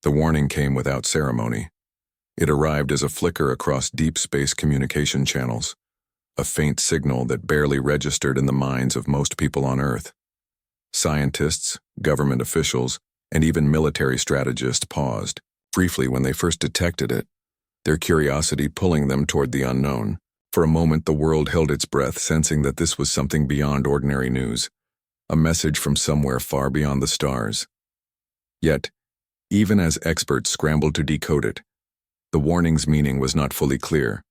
The warning came without ceremony. It arrived as a flicker across deep space communication channels, a faint signal that barely registered in the minds of most people on Earth. Scientists, government officials, and even military strategists paused briefly when they first detected it, their curiosity pulling them toward the unknown. For a moment, the world held its breath, sensing that this was something beyond ordinary news, a message from somewhere far beyond the stars. Yet, even as experts scrambled to decode it, the warning's meaning was not fully clear.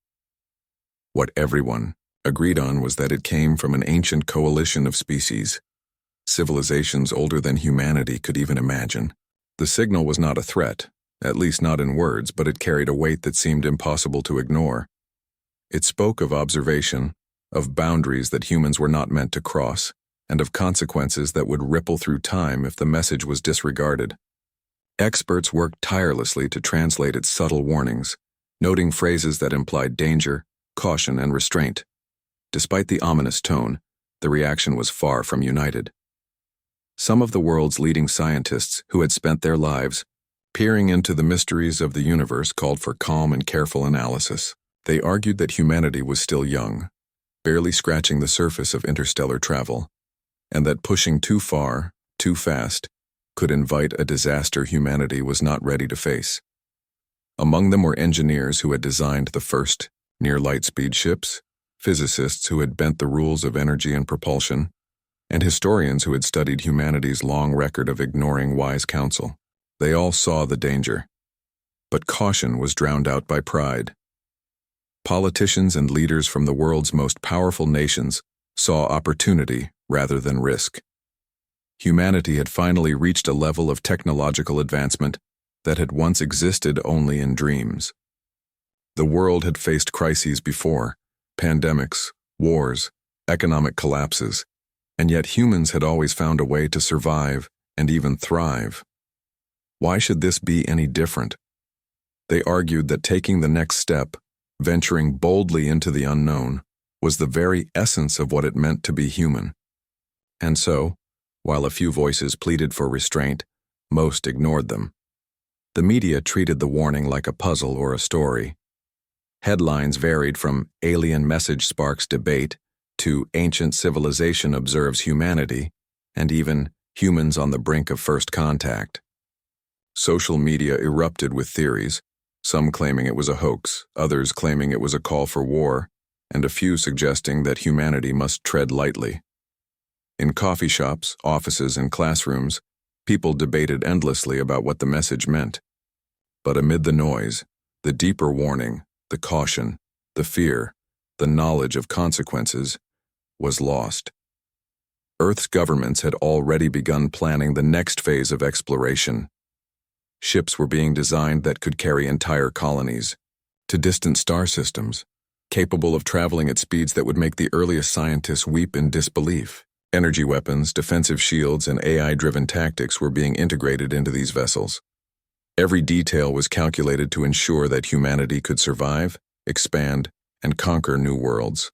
What everyone agreed on was that it came from an ancient coalition of species, civilizations older than humanity could even imagine. The signal was not a threat, at least not in words, but it carried a weight that seemed impossible to ignore. It spoke of observation, of boundaries that humans were not meant to cross, and of consequences that would ripple through time if the message was disregarded. Experts worked tirelessly to translate its subtle warnings, noting phrases that implied danger, caution, and restraint. Despite the ominous tone, the reaction was far from united. Some of the world's leading scientists who had spent their lives peering into the mysteries of the universe called for calm and careful analysis. They argued that humanity was still young, barely scratching the surface of interstellar travel, and that pushing too far, too fast, could invite a disaster humanity was not ready to face. Among them were engineers who had designed the first near-light-speed ships, physicists who had bent the rules of energy and propulsion, and historians who had studied humanity's long record of ignoring wise counsel. They all saw the danger, but caution was drowned out by pride. Politicians and leaders from the world's most powerful nations saw opportunity rather than risk. Humanity had finally reached a level of technological advancement that had once existed only in dreams. The world had faced crises before, pandemics, wars, economic collapses, and yet humans had always found a way to survive and even thrive. Why should this be any different? They argued that taking the next step, venturing boldly into the unknown, was the very essence of what it meant to be human. And so, while a few voices pleaded for restraint, most ignored them. The media treated the warning like a puzzle or a story. Headlines varied from "Alien Message Sparks Debate" to "Ancient Civilization Observes Humanity," and even "Humans on the Brink of First Contact." Social media erupted with theories, some claiming it was a hoax, others claiming it was a call for war, and a few suggesting that humanity must tread lightly. In coffee shops, offices, and classrooms, people debated endlessly about what the message meant. But amid the noise, the deeper warning, the caution, the fear, the knowledge of consequences, was lost. Earth's governments had already begun planning the next phase of exploration. Ships were being designed that could carry entire colonies to distant star systems, capable of traveling at speeds that would make the earliest scientists weep in disbelief. Energy weapons, defensive shields, and AI-driven tactics were being integrated into these vessels. Every detail was calculated to ensure that humanity could survive, expand, and conquer new worlds.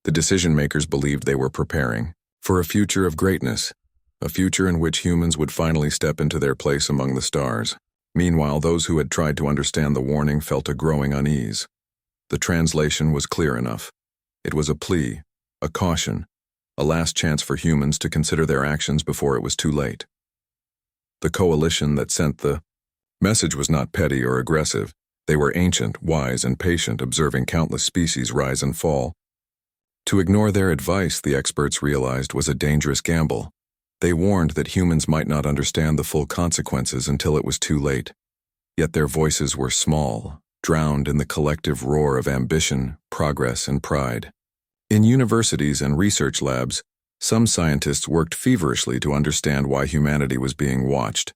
The decision-makers believed they were preparing for a future of greatness, a future in which humans would finally step into their place among the stars. Meanwhile, those who had tried to understand the warning felt a growing unease. The translation was clear enough. It was a plea, a caution, a last chance for humans to consider their actions before it was too late. The coalition that sent the message was not petty or aggressive. They were ancient, wise, and patient, observing countless species rise and fall. To ignore their advice, the experts realized, was a dangerous gamble. They warned that humans might not understand the full consequences until it was too late. Yet their voices were small, drowned in the collective roar of ambition, progress, and pride. In universities and research labs, some scientists worked feverishly to understand why humanity was being watched.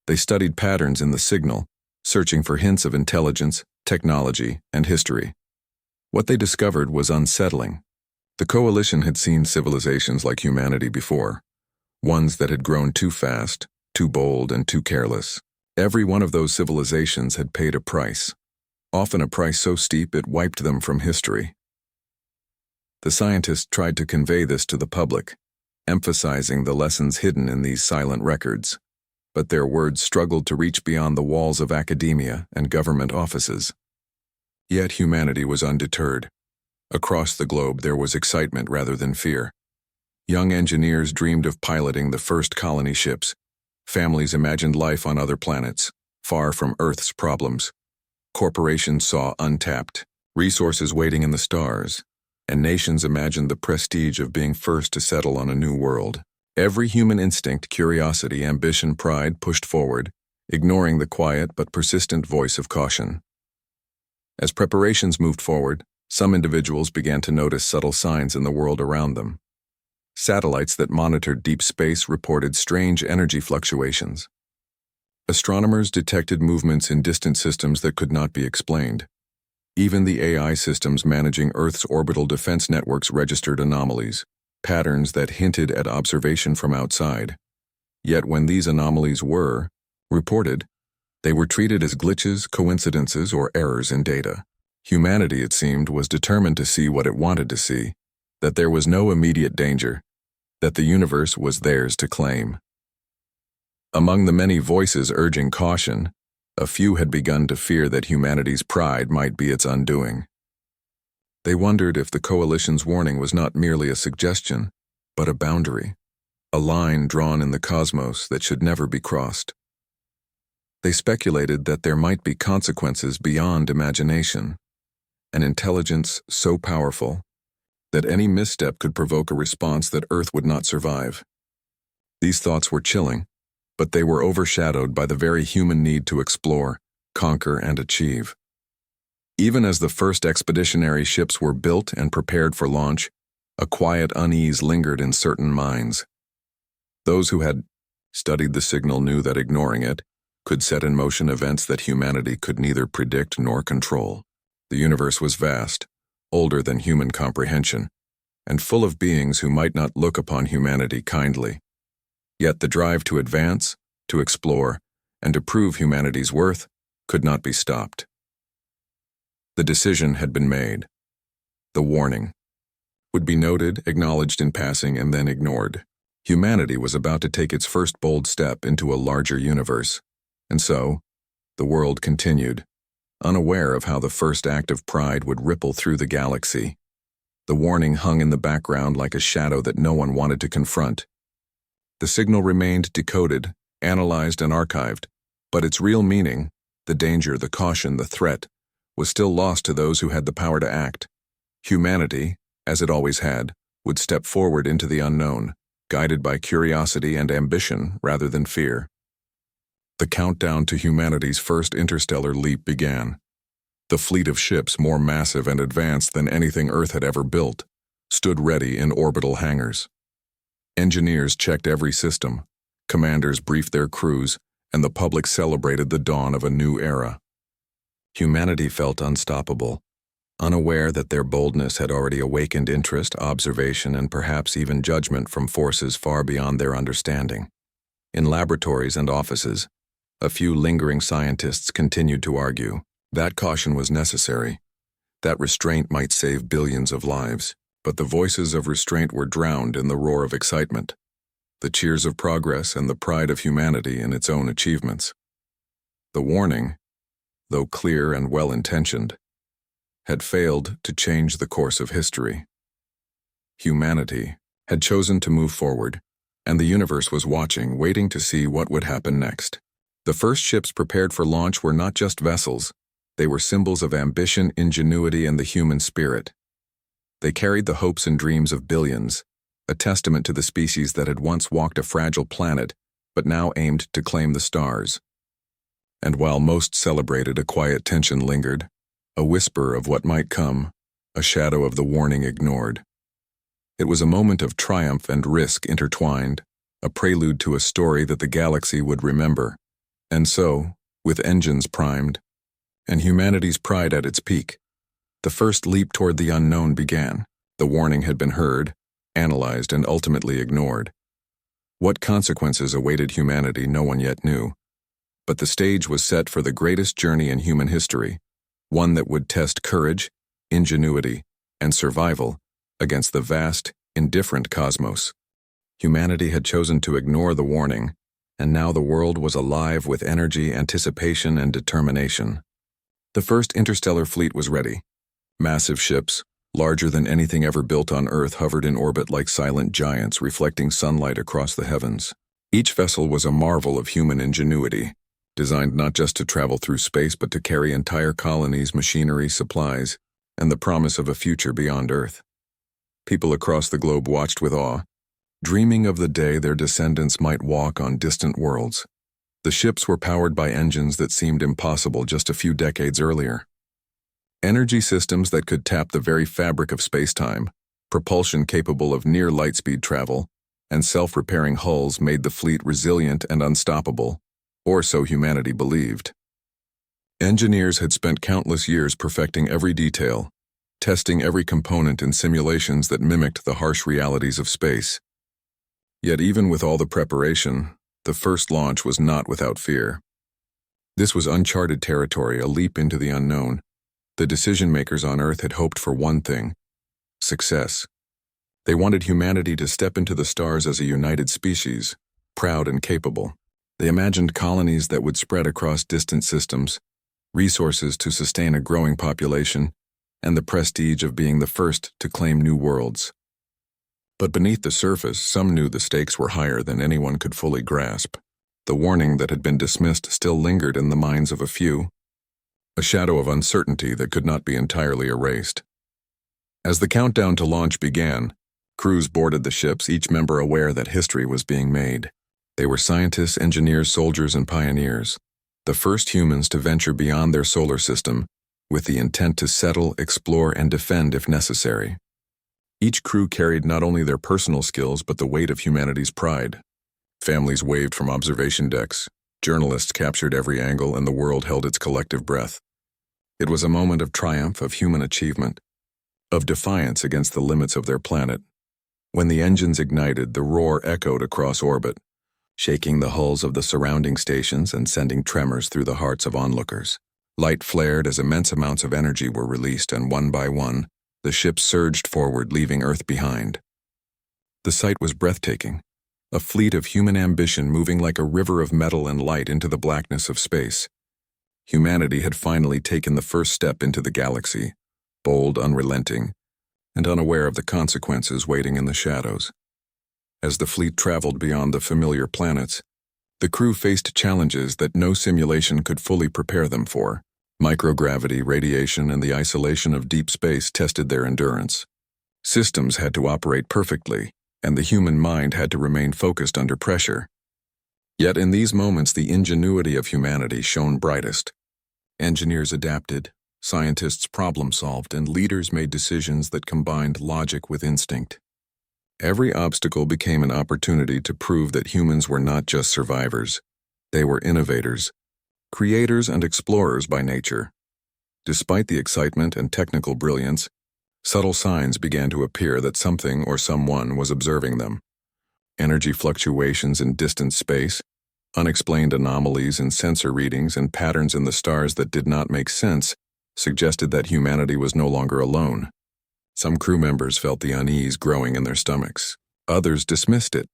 They studied patterns in the signal, searching for hints of intelligence, technology, and history. What they discovered was unsettling. The coalition had seen civilizations like humanity before, ones that had grown too fast, too bold, and too careless. Every one of those civilizations had paid a price, often a price so steep it wiped them from history. The scientists tried to convey this to the public, emphasizing the lessons hidden in these silent records. but their words struggled to reach beyond the walls of academia and government offices. Yet humanity was undeterred. Across the globe there was excitement rather than fear. Young engineers dreamed of piloting the first colony ships. Families imagined life on other planets, far from Earth's problems. Corporations saw untapped resources waiting in the stars, and nations imagined the prestige of being first to settle on a new world. Every human instinct, curiosity, ambition, pride pushed forward, ignoring the quiet but persistent voice of caution. As preparations moved forward, some individuals began to notice subtle signs in the world around them. Satellites that monitored deep space reported strange energy fluctuations. Astronomers detected movements in distant systems that could not be explained. Even the AI systems managing Earth's orbital defense networks registered anomalies, patterns that hinted at observation from outside. Yet when these anomalies were reported, they were treated as glitches, coincidences, or errors in data. Humanity, it seemed, was determined to see what it wanted to see, that there was no immediate danger, that the universe was theirs to claim. Among the many voices urging caution, a few had begun to fear that humanity's pride might be its undoing. They wondered if the coalition's warning was not merely a suggestion, but a boundary, a line drawn in the cosmos that should never be crossed. They speculated that there might be consequences beyond imagination, an intelligence so powerful that any misstep could provoke a response that Earth would not survive. These thoughts were chilling, but they were overshadowed by the very human need to explore, conquer, and achieve. Even as the first expeditionary ships were built and prepared for launch, a quiet unease lingered in certain minds. Those who had studied the signal knew that ignoring it could set in motion events that humanity could neither predict nor control. The universe was vast, older than human comprehension, and full of beings who might not look upon humanity kindly. Yet the drive to advance, to explore, and to prove humanity's worth could not be stopped. The decision had been made. The warning would be noted, acknowledged in passing, and then ignored. Humanity was about to take its first bold step into a larger universe, and so the world continued, unaware of how the first act of pride would ripple through the galaxy. The warning hung in the background like a shadow that no one wanted to confront. The signal remained decoded, analyzed, and archived, but its real meaning, the danger, the caution, the threat, was still lost to those who had the power to act. Humanity, as it always had, would step forward into the unknown, guided by curiosity and ambition rather than fear. The countdown to humanity's first interstellar leap began. The fleet of ships, more massive and advanced than anything Earth had ever built, stood ready in orbital hangars. Engineers checked every system, commanders briefed their crews, and the public celebrated the dawn of a new era. Humanity felt unstoppable, unaware that their boldness had already awakened interest, observation, and perhaps even judgment from forces far beyond their understanding. In laboratories and offices, a few lingering scientists continued to argue that caution was necessary, that restraint might save billions of lives. But the voices of restraint were drowned in the roar of excitement, the cheers of progress and the pride of humanity in its own achievements. The warning, though clear and well-intentioned, had failed to change the course of history. Humanity had chosen to move forward, and the universe was watching, waiting to see what would happen next. The first ships prepared for launch were not just vessels, they were symbols of ambition, ingenuity, and the human spirit. They carried the hopes and dreams of billions, a testament to the species that had once walked a fragile planet, but now aimed to claim the stars. And while most celebrated, a quiet tension lingered, a whisper of what might come, a shadow of the warning ignored. It was a moment of triumph and risk intertwined, a prelude to a story that the galaxy would remember. And so, with engines primed, and humanity's pride at its peak, the first leap toward the unknown began. The warning had been heard, analyzed, and ultimately ignored. What consequences awaited humanity no one yet knew. But the stage was set for the greatest journey in human history, one that would test courage, ingenuity, and survival against the vast, indifferent cosmos. Humanity had chosen to ignore the warning, and now the world was alive with energy, anticipation, and determination. The first interstellar fleet was ready. Massive ships, larger than anything ever built on Earth, hovered in orbit like silent giants reflecting sunlight across the heavens. Each vessel was a marvel of human ingenuity, designed not just to travel through space but to carry entire colonies, machinery, supplies, and the promise of a future beyond Earth. People across the globe watched with awe, dreaming of the day their descendants might walk on distant worlds. The ships were powered by engines that seemed impossible just a few decades earlier. Energy systems that could tap the very fabric of space-time, propulsion capable of near light-speed travel, and self-repairing hulls made the fleet resilient and unstoppable, or so humanity believed. Engineers had spent countless years perfecting every detail, testing every component in simulations that mimicked the harsh realities of space. Yet even with all the preparation, the first launch was not without fear. This was uncharted territory, a leap into the unknown. The decision-makers on Earth had hoped for one thing: success. They wanted humanity to step into the stars as a united species, proud and capable. They imagined colonies that would spread across distant systems, resources to sustain a growing population, and the prestige of being the first to claim new worlds. But beneath the surface, some knew the stakes were higher than anyone could fully grasp. The warning that had been dismissed still lingered in the minds of a few, a shadow of uncertainty that could not be entirely erased. As the countdown to launch began, crews boarded the ships, each member aware that history was being made. They were scientists, engineers, soldiers, and pioneers, the first humans to venture beyond their solar system, with the intent to settle, explore, and defend if necessary. Each crew carried not only their personal skills but the weight of humanity's pride. Families waved from observation decks, journalists captured every angle, and the world held its collective breath. It was a moment of triumph, of human achievement, of defiance against the limits of their planet. When the engines ignited, the roar echoed across orbit, shaking the hulls of the surrounding stations and sending tremors through the hearts of onlookers. Light flared as immense amounts of energy were released, and one by one, the ships surged forward, leaving Earth behind. The sight was breathtaking, a fleet of human ambition moving like a river of metal and light into the blackness of space. Humanity had finally taken the first step into the galaxy, bold, unrelenting, and unaware of the consequences waiting in the shadows. As the fleet traveled beyond the familiar planets, the crew faced challenges that no simulation could fully prepare them for. Microgravity, radiation, and the isolation of deep space tested their endurance. Systems had to operate perfectly, and the human mind had to remain focused under pressure. Yet in these moments, the ingenuity of humanity shone brightest. Engineers adapted, scientists problem-solved, and leaders made decisions that combined logic with instinct. Every obstacle became an opportunity to prove that humans were not just survivors. They were innovators, creators, and explorers by nature. Despite the excitement and technical brilliance, subtle signs began to appear that something or someone was observing them. Energy fluctuations in distant space, unexplained anomalies in sensor readings, and patterns in the stars that did not make sense suggested that humanity was no longer alone. Some crew members felt the unease growing in their stomachs. Others dismissed it,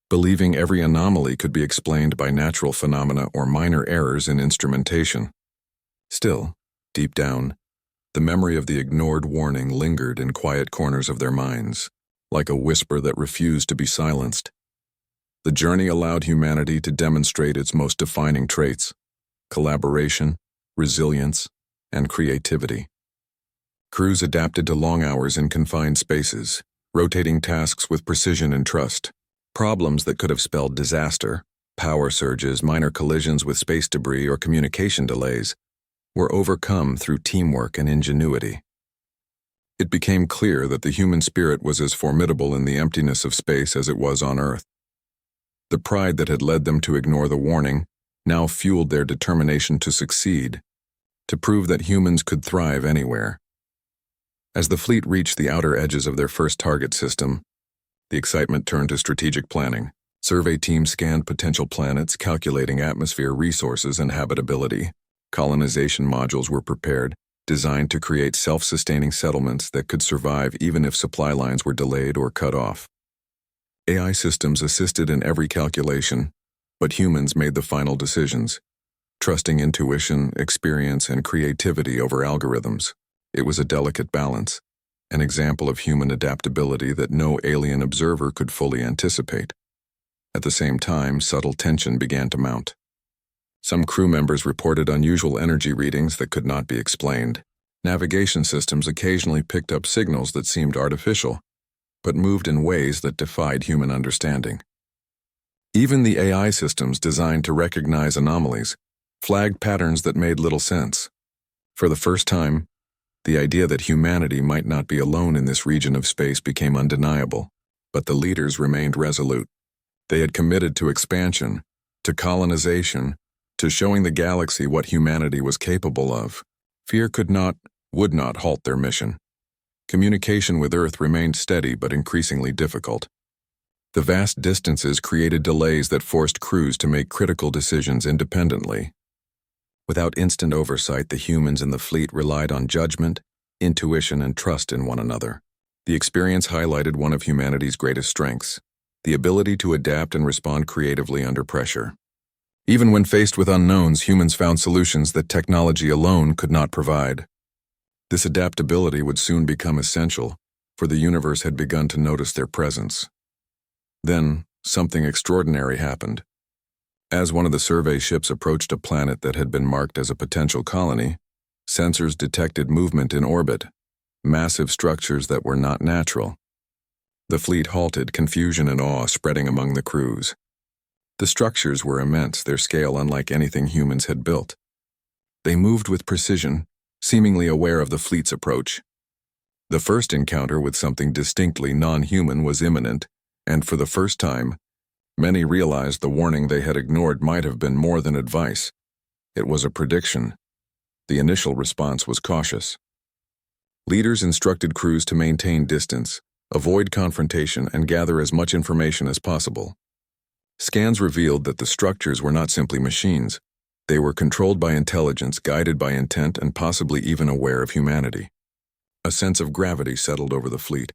believing every anomaly could be explained by natural phenomena or minor errors in instrumentation. Still, deep down, the memory of the ignored warning lingered in quiet corners of their minds, like a whisper that refused to be silenced. The journey allowed humanity to demonstrate its most defining traits: collaboration, resilience, and creativity. Crews adapted to long hours in confined spaces, rotating tasks with precision and trust. Problems that could have spelled disaster, power surges, minor collisions with space debris, or communication delays, were overcome through teamwork and ingenuity. It became clear that the human spirit was as formidable in the emptiness of space as it was on Earth. The pride that had led them to ignore the warning now fueled their determination to succeed, to prove that humans could thrive anywhere. As the fleet reached the outer edges of their first target system, the excitement turned to strategic planning. Survey teams scanned potential planets, calculating atmosphere, resources, and habitability. Colonization modules were prepared, designed to create self-sustaining settlements that could survive even if supply lines were delayed or cut off. AI systems assisted in every calculation, But humans made the final decisions, trusting intuition, experience, and creativity over algorithms. It was a delicate balance, an example of human adaptability that no alien observer could fully anticipate. At the same time, subtle tension began to mount. Some crew members reported unusual energy readings that could not be explained. Navigation systems occasionally picked up signals that seemed artificial, but moved in ways that defied human understanding. Even the AI systems designed to recognize anomalies flagged patterns that made little sense. For the first time, the idea that humanity might not be alone in this region of space became undeniable, but the leaders remained resolute. They had committed to expansion, to colonization, to showing the galaxy what humanity was capable of. Fear would not halt their mission. Communication with Earth remained steady but increasingly difficult. The vast distances created delays that forced crews to make critical decisions independently. Without instant oversight, the humans in the fleet relied on judgment, intuition, and trust in one another. The experience highlighted one of humanity's greatest strengths, the ability to adapt and respond creatively under pressure. Even when faced with unknowns, humans found solutions that technology alone could not provide. This adaptability would soon become essential, for the universe had begun to notice their presence. Then, something extraordinary happened. As one of the survey ships approached a planet that had been marked as a potential colony, sensors detected movement in orbit, massive structures that were not natural. The fleet halted, confusion and awe spreading among the crews. The structures were immense, their scale unlike anything humans had built. They moved with precision, seemingly aware of the fleet's approach. The first encounter with something distinctly non-human was imminent, and for the first time, many realized the warning they had ignored might have been more than advice. It was a prediction. The initial response was cautious. Leaders instructed crews to maintain distance, avoid confrontation, and gather as much information as possible. Scans revealed that the structures were not simply machines. They were controlled by intelligence, guided by intent, and possibly even aware of humanity. A sense of gravity settled over the fleet.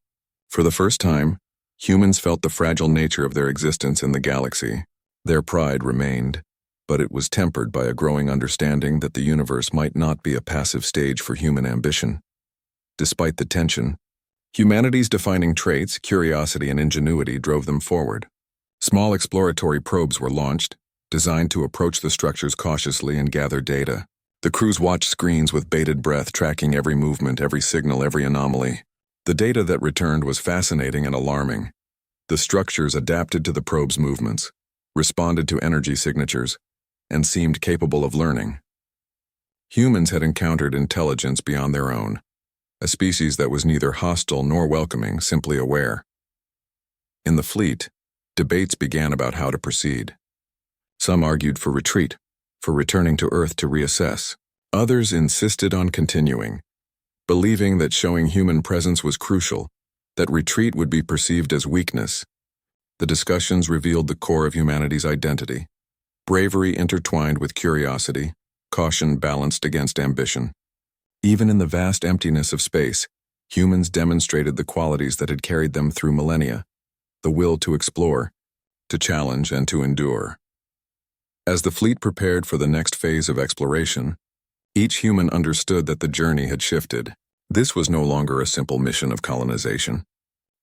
For the first time, humans felt the fragile nature of their existence in the galaxy. Their pride remained, but it was tempered by a growing understanding that the universe might not be a passive stage for human ambition. Despite the tension, humanity's defining traits, curiosity and ingenuity, drove them forward. Small exploratory probes were launched, designed to approach the structures cautiously and gather data. The crews watched screens with bated breath, tracking every movement, every signal, every anomaly. The data that returned was fascinating and alarming. The structures adapted to the probe's movements, responded to energy signatures, and seemed capable of learning. Humans had encountered intelligence beyond their own, a species that was neither hostile nor welcoming, simply aware. In the fleet, debates began about how to proceed. Some argued for retreat, for returning to Earth to reassess. Others insisted on continuing, believing that showing human presence was crucial, that retreat would be perceived as weakness. The discussions revealed the core of humanity's identity, bravery intertwined with curiosity, caution balanced against ambition. Even in the vast emptiness of space, humans demonstrated the qualities that had carried them through millennia, the will to explore, to challenge, and to endure. As the fleet prepared for the next phase of exploration, each human understood that the journey had shifted. This was no longer a simple mission of colonization.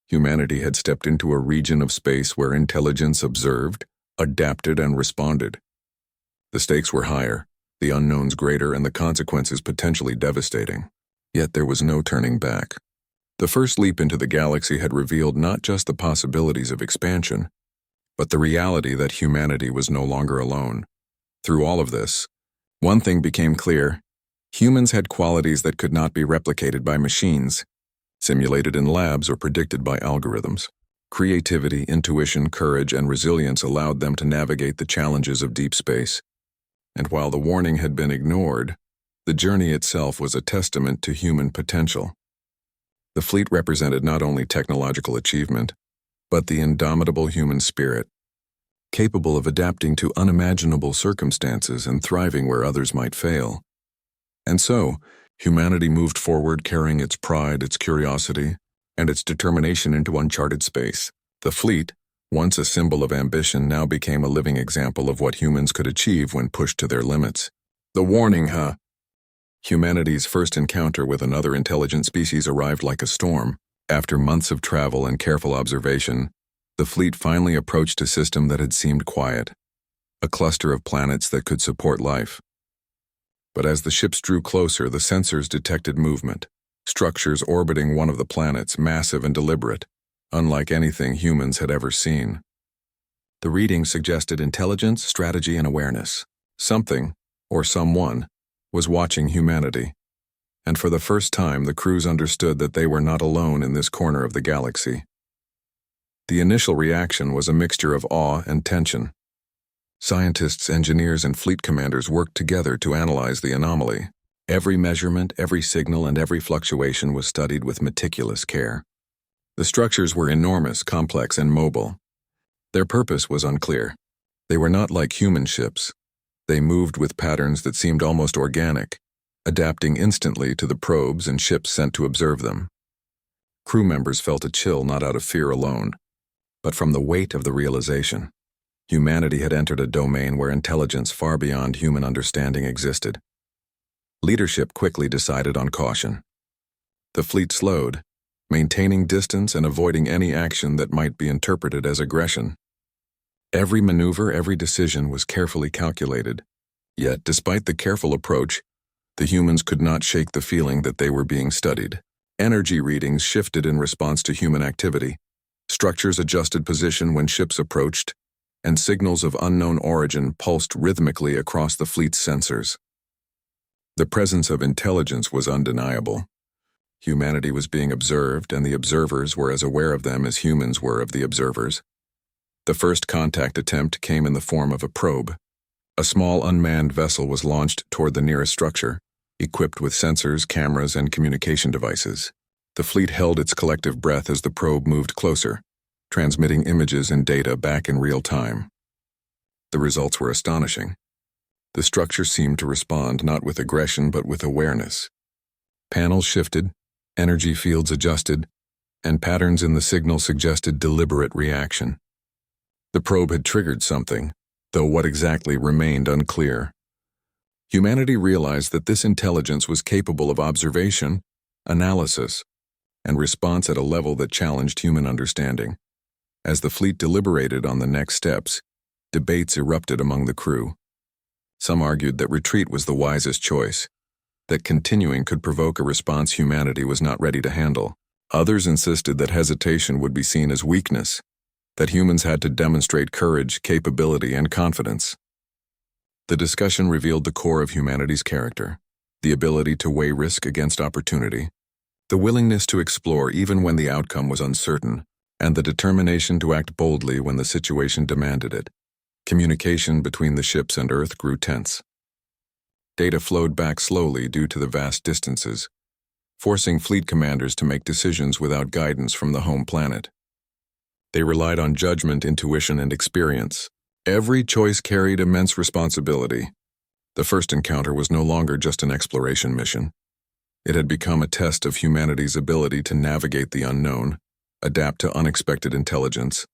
Humanity had stepped into a region of space where intelligence observed, adapted, and responded. The stakes were higher, the unknowns greater, and the consequences potentially devastating. Yet there was no turning back. The first leap into the galaxy had revealed not just the possibilities of expansion, but the reality that humanity was no longer alone. Through all of this, one thing became clear: humans had qualities that could not be replicated by machines, simulated in labs or predicted by algorithms. Creativity, intuition, courage, and resilience allowed them to navigate the challenges of deep space. And while the warning had been ignored, the journey itself was a testament to human potential. The fleet represented not only technological achievement, but the indomitable human spirit, capable of adapting to unimaginable circumstances and thriving where others might fail. And so, humanity moved forward carrying its pride, its curiosity, and its determination into uncharted space. The fleet, Once a symbol of ambition, now became a living example of what humans could achieve when pushed to their limits. The warning, huh? Humanity's first encounter with another intelligent species arrived like a storm. After months of travel and careful observation, the fleet finally approached a system that had seemed quiet, a cluster of planets that could support life. But as the ships drew closer, the sensors detected movement, structures orbiting one of the planets, massive and deliberate, unlike anything humans had ever seen. The readings suggested intelligence, strategy, and awareness. Something, or someone, was watching humanity. And for the first time, the crews understood that they were not alone in this corner of the galaxy. The initial reaction was a mixture of awe and tension. Scientists, engineers, and fleet commanders worked together to analyze the anomaly. Every measurement, every signal, and every fluctuation was studied with meticulous care. The structures were enormous, complex, and mobile. Their purpose was unclear. They were not like human ships. They moved with patterns that seemed almost organic, adapting instantly to the probes and ships sent to observe them. Crew members felt a chill not out of fear alone, but from the weight of the realization. Humanity had entered a domain where intelligence far beyond human understanding existed. Leadership quickly decided on caution. The fleet slowed, maintaining distance and avoiding any action that might be interpreted as aggression. Every maneuver, every decision was carefully calculated. Yet, despite the careful approach, the humans could not shake the feeling that they were being studied. Energy readings shifted in response to human activity. Structures adjusted position when ships approached, and signals of unknown origin pulsed rhythmically across the fleet's sensors. The presence of intelligence was undeniable. Humanity was being observed, and the observers were as aware of them as humans were of the observers. The first contact attempt came in the form of a probe. A small unmanned vessel was launched toward the nearest structure, equipped with sensors, cameras, and communication devices. The fleet held its collective breath as the probe moved closer, transmitting images and data back in real time. The results were astonishing. The structure seemed to respond not with aggression but with awareness. Panels shifted, energy fields adjusted, and patterns in the signal suggested deliberate reaction. The probe had triggered something, though what exactly remained unclear. Humanity realized that this intelligence was capable of observation, analysis, and response at a level that challenged human understanding. As the fleet deliberated on the next steps, debates erupted among the crew. Some argued that retreat was the wisest choice, that continuing could provoke a response humanity was not ready to handle. Others insisted that hesitation would be seen as weakness, that humans had to demonstrate courage, capability, and confidence. The discussion revealed the core of humanity's character, the ability to weigh risk against opportunity, the willingness to explore even when the outcome was uncertain, and the determination to act boldly when the situation demanded it. Communication between the ships and Earth grew tense. Data flowed back slowly due to the vast distances, forcing fleet commanders to make decisions without guidance from the home planet. They relied on judgment, intuition, and experience. Every choice carried immense responsibility. The first encounter was no longer just an exploration mission. It had become a test of humanity's ability to navigate the unknown, adapt to unexpected intelligence,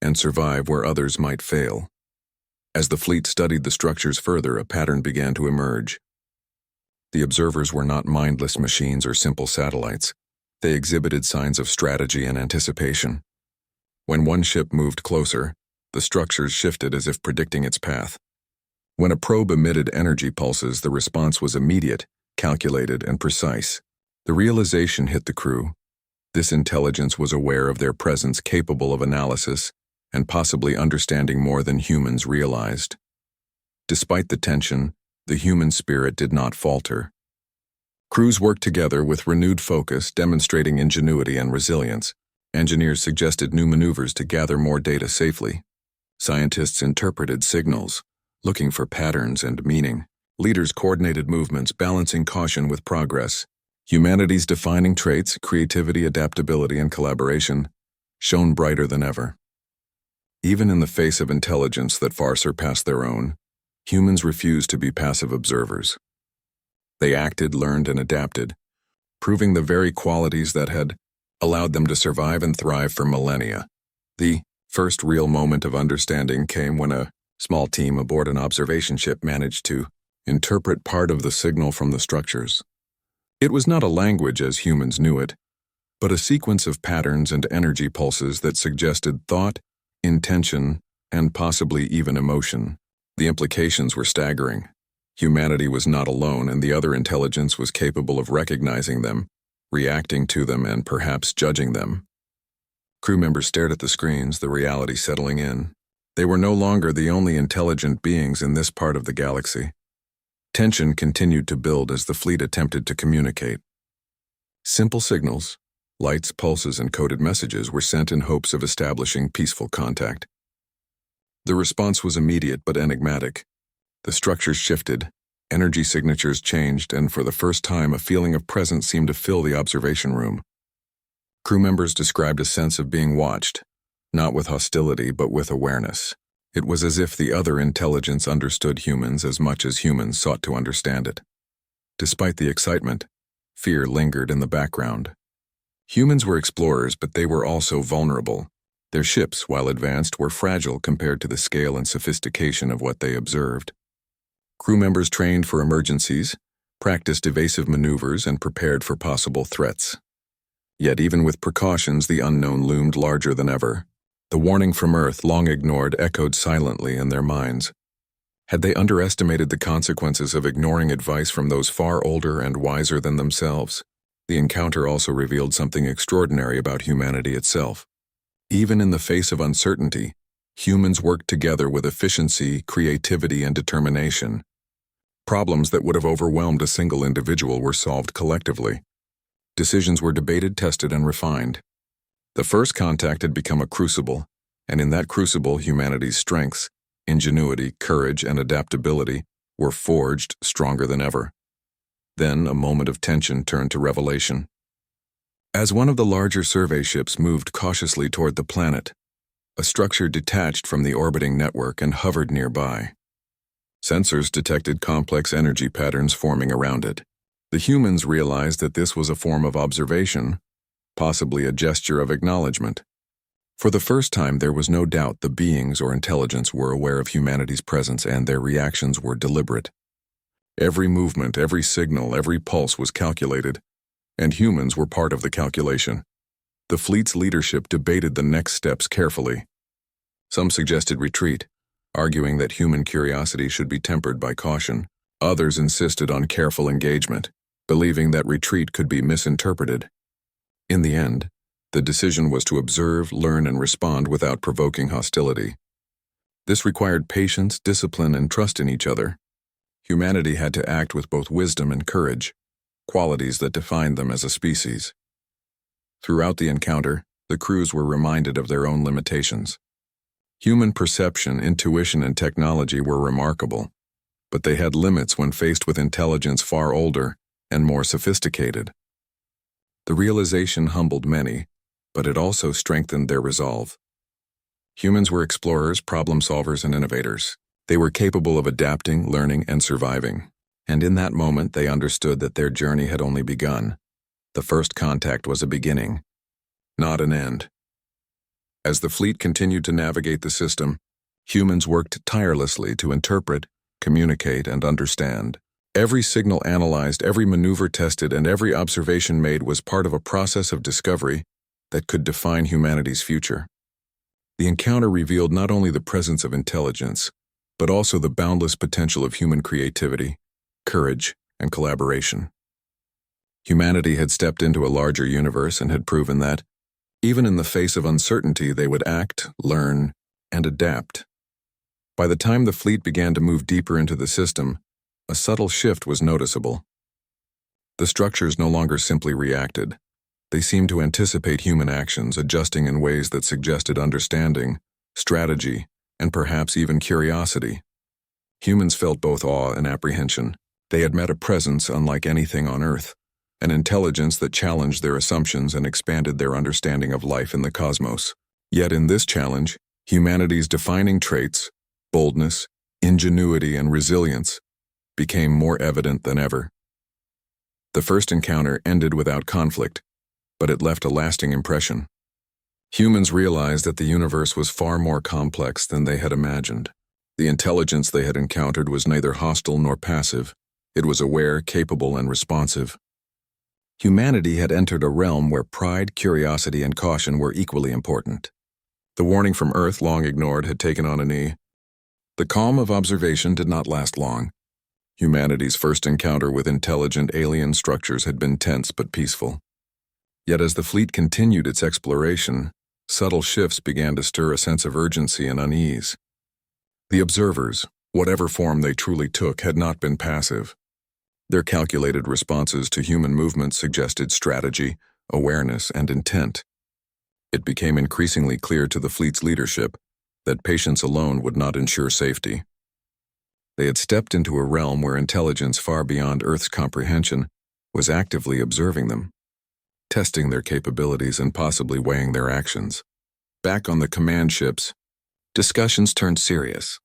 and survive where others might fail. As the fleet studied the structures further, a pattern began to emerge. The observers were not mindless machines or simple satellites. They exhibited signs of strategy and anticipation. When one ship moved closer, the structures shifted as if predicting its path. When a probe emitted energy pulses, the response was immediate, calculated, and precise. The realization hit the crew. This intelligence was aware of their presence, capable of analysis, and possibly understanding more than humans realized. Despite the tension, the human spirit did not falter. Crews worked together with renewed focus, demonstrating ingenuity and resilience. Engineers suggested new maneuvers to gather more data safely. Scientists interpreted signals, looking for patterns and meaning. Leaders coordinated movements, balancing caution with progress. Humanity's defining traits, creativity, adaptability, and collaboration, shone brighter than ever. Even in the face of intelligence that far surpassed their own, humans refused to be passive observers. They acted, learned, and adapted, proving the very qualities that had allowed them to survive and thrive for millennia. The First real moment of understanding came when a small team aboard an observation ship managed to interpret part of the signal from the structures. It was not a language as humans knew it, but a sequence of patterns and energy pulses that suggested thought, intention, and possibly even emotion. The implications were staggering. Humanity was not alone, and the other intelligence was capable of recognizing them, reacting to them, and perhaps judging them. Crew members stared at the screens, the reality settling in. They were no longer the only intelligent beings in this part of the galaxy. Tension continued to build as the fleet attempted to communicate. Simple signals, lights, pulses, and coded messages were sent in hopes of establishing peaceful contact. The response was immediate but enigmatic. The structures shifted, energy signatures changed, and for the first time a feeling of presence seemed to fill the observation room. Crew members described a sense of being watched, not with hostility but with awareness. It was as if the other intelligence understood humans as much as humans sought to understand it. Despite the excitement, fear lingered in the background. Humans were explorers, but they were also vulnerable. Their ships, while advanced, were fragile compared to the scale and sophistication of what they observed. Crew members trained for emergencies, practiced evasive maneuvers, and prepared for possible threats. Yet even with precautions, the unknown loomed larger than ever. The warning from Earth, long ignored, echoed silently in their minds. Had they underestimated the consequences of ignoring advice from those far older and wiser than themselves? The encounter also revealed something extraordinary about humanity itself. Even in the face of uncertainty, humans worked together with efficiency, creativity, and determination. Problems that would have overwhelmed a single individual were solved collectively. Decisions were debated, tested, and refined. The first contact had become a crucible, and in that crucible, humanity's strengths, ingenuity, courage, and adaptability were forged stronger than ever. Then a moment of tension turned to revelation. As one of the larger survey ships moved cautiously toward the planet, a structure detached from the orbiting network and hovered nearby. Sensors detected complex energy patterns forming around it. The humans realized that this was a form of observation, possibly a gesture of acknowledgement. For the first time, there was no doubt the beings or intelligence were aware of humanity's presence, and their reactions were deliberate. Every movement, every signal, every pulse was calculated, and humans were part of the calculation. The fleet's leadership debated the next steps carefully. Some suggested retreat, arguing that human curiosity should be tempered by caution. Others insisted on careful engagement, believing that retreat could be misinterpreted. In the end, the decision was to observe, learn, and respond without provoking hostility. This required patience, discipline, and trust in each other. Humanity had to act with both wisdom and courage, qualities that defined them as a species. Throughout the encounter, the crews were reminded of their own limitations. Human perception, intuition, and technology were remarkable, but they had limits when faced with intelligence far older and more sophisticated. The realization humbled many, but it also strengthened their resolve. Humans were explorers, problem solvers, and innovators. They were capable of adapting, learning, and surviving. And in that moment, they understood that their journey had only begun. The first contact was a beginning, not an end. As the fleet continued to navigate the system, humans worked tirelessly to interpret, communicate, and understand. Every signal analyzed, every maneuver tested, and every observation made was part of a process of discovery that could define humanity's future. The encounter revealed not only the presence of intelligence, but also the boundless potential of human creativity, courage, and collaboration. Humanity had stepped into a larger universe and had proven that, even in the face of uncertainty, they would act, learn, and adapt. By the time the fleet began to move deeper into the system, a subtle shift was noticeable. The structures no longer simply reacted. They seemed to anticipate human actions, adjusting in ways that suggested understanding, strategy, and perhaps even curiosity. Humans felt both awe and apprehension. They had met a presence unlike anything on Earth, an intelligence that challenged their assumptions and expanded their understanding of life in the cosmos. Yet in this challenge, humanity's defining traits, boldness, ingenuity, and resilience, became more evident than ever. The first encounter ended without conflict, but it left a lasting impression. Humans realized that the universe was far more complex than they had imagined. The intelligence they had encountered was neither hostile nor passive. It was aware, capable, and responsive. Humanity had entered a realm where pride, curiosity, and caution were equally important. The warning from Earth, long ignored, had taken on a knee. The calm of observation did not last long. Humanity's first encounter with intelligent alien structures had been tense but peaceful. Yet as the fleet continued its exploration, subtle shifts began to stir a sense of urgency and unease. The observers, whatever form they truly took, had not been passive. Their calculated responses to human movements suggested strategy, awareness, and intent. It became increasingly clear to the fleet's leadership that patience alone would not ensure safety. They had stepped into a realm where intelligence far beyond Earth's comprehension was actively observing them, testing their capabilities and possibly weighing their actions. Back on the command ships, discussions turned serious.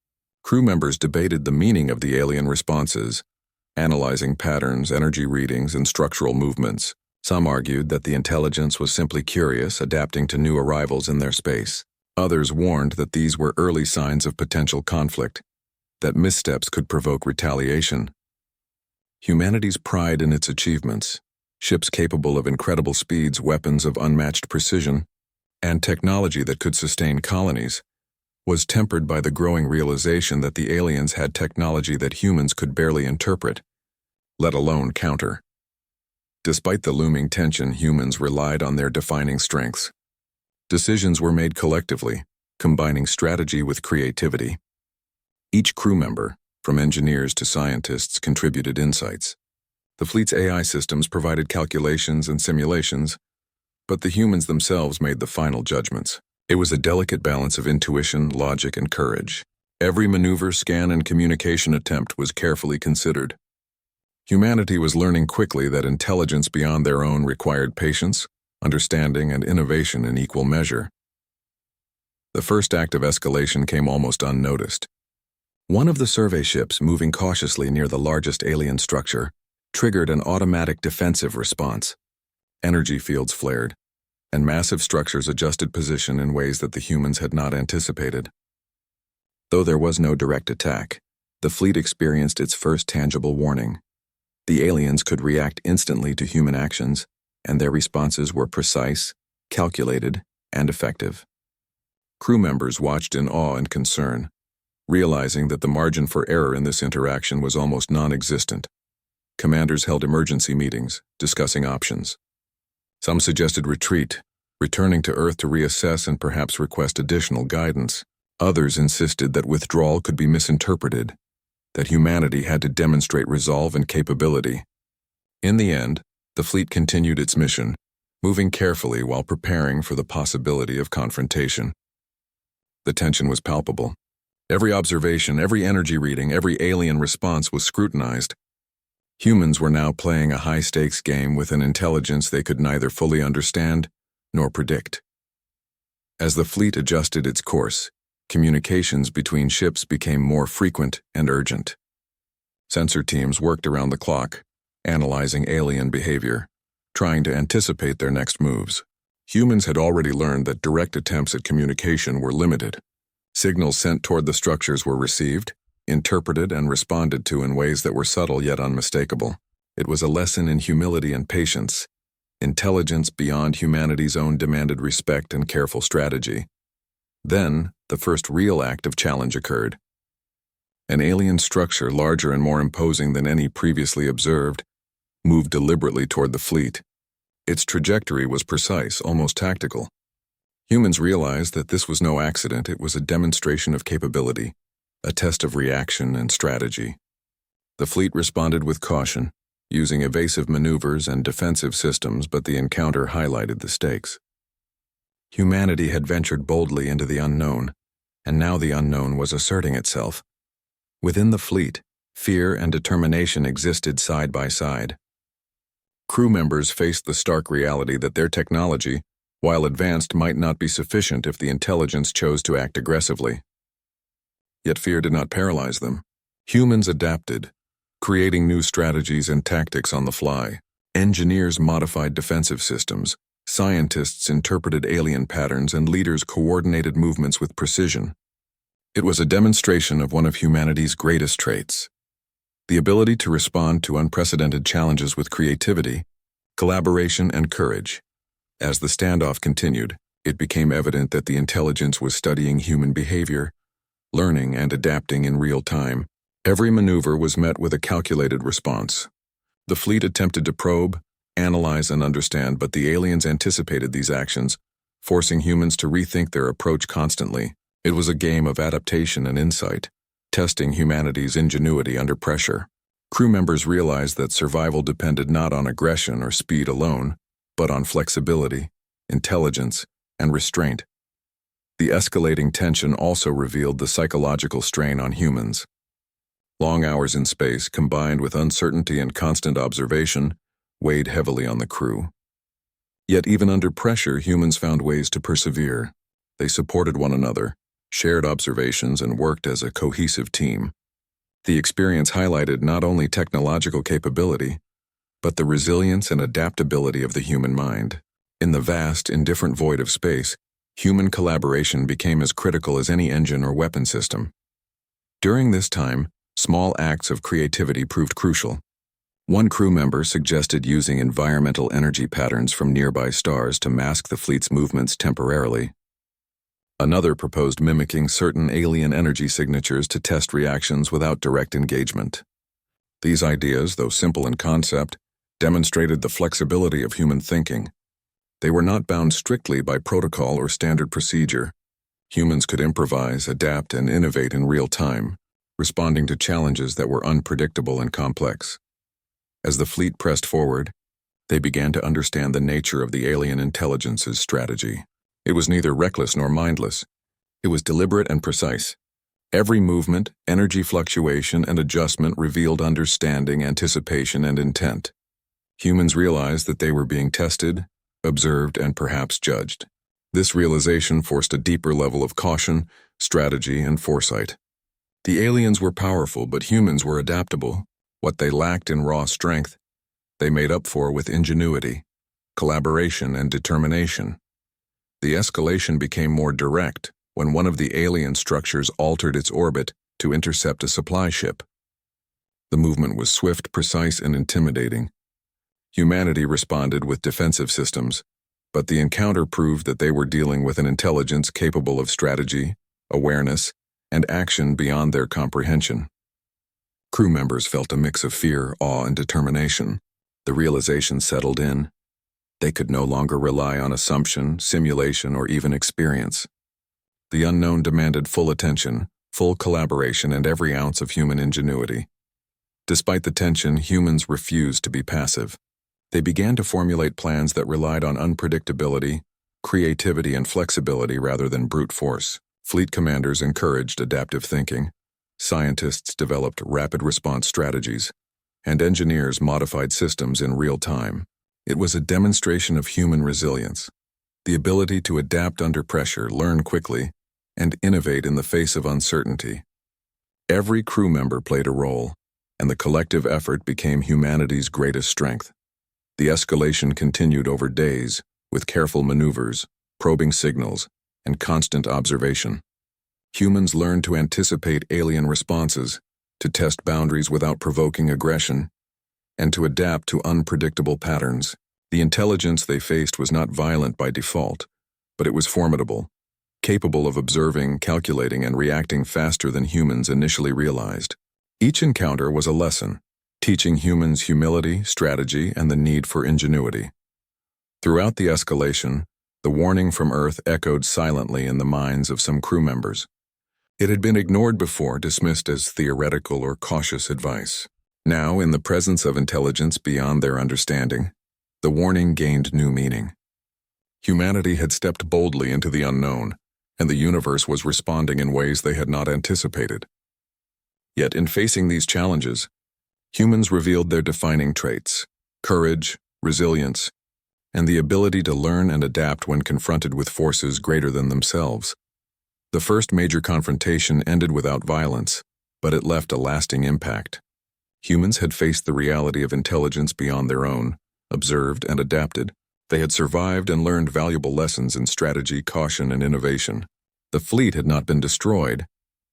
Crew members debated the meaning of the alien responses, analyzing patterns, energy readings, and structural movements. Some argued that the intelligence was simply curious, adapting to new arrivals in their space. Others warned that these were early signs of potential conflict, that missteps could provoke retaliation. Humanity's pride in its achievements, ships capable of incredible speeds, weapons of unmatched precision, and technology that could sustain colonies, was tempered by the growing realization that the aliens had technology that humans could barely interpret, let alone counter. Despite the looming tension, humans relied on their defining strengths. Decisions were made collectively, combining strategy with creativity. Each crew member, from engineers to scientists, contributed insights. The fleet's AI systems provided calculations and simulations, but the humans themselves made the final judgments. It was a delicate balance of intuition, logic, and courage. Every maneuver, scan, and communication attempt was carefully considered. Humanity was learning quickly that intelligence beyond their own required patience, understanding, and innovation in equal measure. The first act of escalation came almost unnoticed. One of the survey ships, moving cautiously near the largest alien structure, triggered an automatic defensive response. Energy fields flared, and massive structures adjusted position in ways that the humans had not anticipated. Though there was no direct attack, the fleet experienced its first tangible warning. The aliens could react instantly to human actions, and their responses were precise, calculated, and effective. Crew members watched in awe and concern, realizing that the margin for error in this interaction was almost non-existent. Commanders held emergency meetings, discussing options. Some suggested retreat, returning to Earth to reassess and perhaps request additional guidance. Others insisted that withdrawal could be misinterpreted, that humanity had to demonstrate resolve and capability. In the end, the fleet continued its mission, moving carefully while preparing for the possibility of confrontation. The tension was palpable. Every observation, every energy reading, every alien response was scrutinized. Humans were now playing a high-stakes game with an intelligence they could neither fully understand nor predict. As the fleet adjusted its course, communications between ships became more frequent and urgent. Sensor teams worked around the clock, analyzing alien behavior, trying to anticipate their next moves. Humans had already learned that direct attempts at communication were limited. Signals sent toward the structures were received, interpreted, and responded to in ways that were subtle yet unmistakable. It was a lesson in humility and patience. Intelligence beyond humanity's own demanded respect and careful strategy. Then, the first real act of challenge occurred. An alien structure larger and more imposing than any previously observed moved deliberately toward the fleet. Its trajectory was precise, almost tactical. Humans realized that this was no accident. It was a demonstration of capability, a test of reaction and strategy. The fleet responded with caution, using evasive maneuvers and defensive systems, but the encounter highlighted the stakes. Humanity had ventured boldly into the unknown, and now the unknown was asserting itself. Within the fleet, fear and determination existed side by side. Crew members faced the stark reality that their technology, while advanced, might not be sufficient if the intelligence chose to act aggressively. Yet fear did not paralyze them. Humans adapted, creating new strategies and tactics on the fly. Engineers modified defensive systems, Scientists interpreted alien patterns and leaders coordinated movements with precision. It was a demonstration of one of humanity's greatest traits: the ability to respond to unprecedented challenges with creativity, collaboration, and courage. As the standoff continued, it became evident that the intelligence was studying human behavior, learning and adapting in real time. Every maneuver was met with a calculated response. The fleet attempted to probe, analyze, and understand, but the aliens anticipated these actions, forcing humans to rethink their approach constantly. It was a game of adaptation and insight, testing humanity's ingenuity under pressure. Crew members realized that survival depended not on aggression or speed alone, but on flexibility, intelligence, and restraint. The escalating tension also revealed the psychological strain on humans. Long hours in space, combined with uncertainty and constant observation, weighed heavily on the crew. Yet even under pressure, humans found ways to persevere. They supported one another, shared observations, and worked as a cohesive team. The experience highlighted not only technological capability, but the resilience and adaptability of the human mind. In the vast, indifferent void of space, human collaboration became as critical as any engine or weapon system. During this time, small acts of creativity proved crucial. One crew member suggested using environmental energy patterns from nearby stars to mask the fleet's movements temporarily. Another proposed mimicking certain alien energy signatures to test reactions without direct engagement. These ideas, though simple in concept, demonstrated the flexibility of human thinking. They were not bound strictly by protocol or standard procedure. Humans could improvise, adapt, and innovate in real time, responding to challenges that were unpredictable and complex. As the fleet pressed forward, they began to understand the nature of the alien intelligence's strategy. It was neither reckless nor mindless. It was deliberate and precise. Every movement, energy fluctuation, and adjustment revealed understanding, anticipation, and intent. Humans realized that they were being tested, observed, and perhaps judged. This realization forced a deeper level of caution, strategy, and foresight. The aliens were powerful, but humans were adaptable. What they lacked in raw strength, they made up for with ingenuity, collaboration, and determination. The escalation became more direct when one of the alien structures altered its orbit to intercept a supply ship. The movement was swift, precise, and intimidating. Humanity responded with defensive systems, but the encounter proved that they were dealing with an intelligence capable of strategy, awareness, and action beyond their comprehension. Crew members felt a mix of fear, awe, and determination. The realization settled in. They could no longer rely on assumption, simulation, or even experience. The unknown demanded full attention, full collaboration, and every ounce of human ingenuity. Despite the tension, humans refused to be passive. They began to formulate plans that relied on unpredictability, creativity, and flexibility rather than brute force. Fleet commanders encouraged adaptive thinking. Scientists developed rapid response strategies, and engineers modified systems in real time. It was a demonstration of human resilience, the ability to adapt under pressure, learn quickly, and innovate in the face of uncertainty. Every crew member played a role, and the collective effort became humanity's greatest strength. The escalation continued over days, with careful maneuvers, probing signals, and constant observation. Humans learned to anticipate alien responses, to test boundaries without provoking aggression, and to adapt to unpredictable patterns. The intelligence they faced was not violent by default, but it was formidable, capable of observing, calculating, and reacting faster than humans initially realized. Each encounter was a lesson, teaching humans humility, strategy, and the need for ingenuity. Throughout the escalation, the warning from Earth echoed silently in the minds of some crew members. It had been ignored before, dismissed as theoretical or cautious advice. Now, in the presence of intelligence beyond their understanding, the warning gained new meaning. Humanity had stepped boldly into the unknown, and the universe was responding in ways they had not anticipated. Yet in facing these challenges, humans revealed their defining traits: courage, resilience, and the ability to learn and adapt when confronted with forces greater than themselves. The first major confrontation ended without violence, but it left a lasting impact. Humans had faced the reality of intelligence beyond their own, observed and adapted, They had survived and learned valuable lessons in strategy, caution, and innovation. The fleet had not been destroyed,